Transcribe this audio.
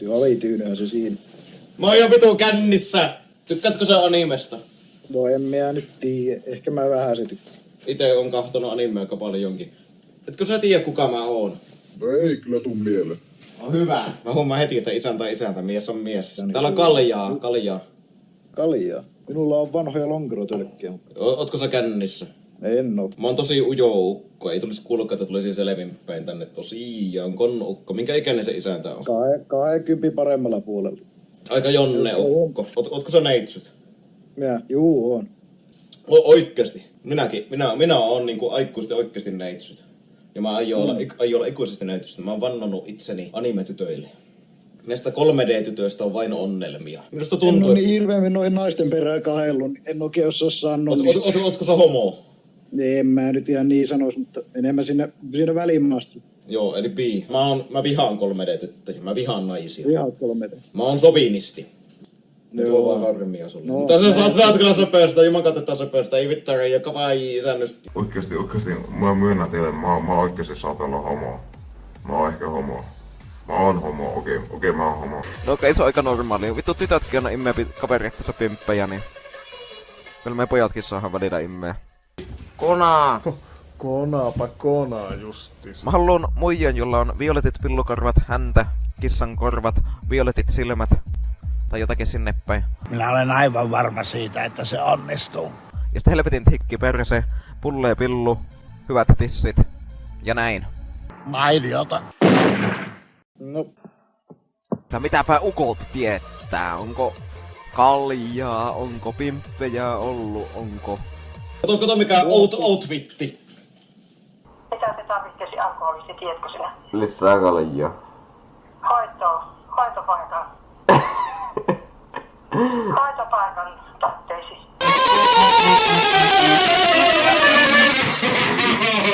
Joo, vityynehän se siinä. Mä oon jo vitun kännissä! Tykkäätkö sä animesta? No en mä nyt tiedä. Ehkä mä vähän se tykkään. Ite on kahtonut animea aika paljonkin. Etkö sä tiedä kuka mä oon? No ei kyllä tuu mieleen. No hyvä. Mä huomaan heti, että isäntä, mies on mies. Täällä on kaljaa. Kaljaa. Minulla on vanhoja lonkerotölkkiä. Ootko sä kännissä? En oo. Mä oon tosi ujo ukko. Ei tulisi kulkea, että tulisi selvinpäin tänne tosiaan. Konnu-ukko. Minkä ikäinen se isäntä on? 20 paremmalla puolella. Aika jonne ukko. Ootko sä neitsyt? Juu, on. Oikeesti. Minä oon niinku aikuisesti oikeesti neitsyt. Ja mä aion olla ikuisesti neitsyt. Mä oon vannonut itseni anime-tytöille. Näistä 3D-tytöistä on vain onnelmia. Minusta tuntuu, en oo niin hirveämmin noin naisten perään kahellut, niin en oikein osaa sanoa. Ootko sä homo? En mä nyt ihan niin sanois, mutta enemmän siinä välimmaasta. Joo, eli bi. Mä vihaan 3D-tyttöjä. Mä vihaan naisia. Vihaat 3D. Mä oon sovinisti. Ne tuo vaan harmia sulle. No, Mutta sä oot kyllä söpöstä, juman katsotaan söpöstä, ei vittara, joka vai isännöstä. Oikeesti, mä myönnän teille, mä oikeesti saatan olla homo. Mä oon ehkä homo. Mä oon homo, okei, mä oon homo. No okei, se on aika normaali. Vittu tytötkin on immeä kaverit tässä pimppejä, niin... Kyllä me pojatkin saadaan välillä immeä. Konaa! Konaa justis. Mä haluun muijan, jolla on violetit pillukorvat, häntä, kissan korvat, violetit silmät. Tai jotakin sinne päin. Minä olen aivan varma siitä, että se onnistuu. Ja sitten helvetin hikki perse, pullee pillu, hyvät tissit. Ja näin. Mainiota. No. Ja mitäpä ukot tietää? Onko kaljaa, onko pimppejä ollut, onko... Kato mikä outfitti. Mitä se tarvitsisi alkoholisesti, tiedätkö sinä? Lisää kaljaa. Hoitopaikan. Hoitopaikan tarvitsisi.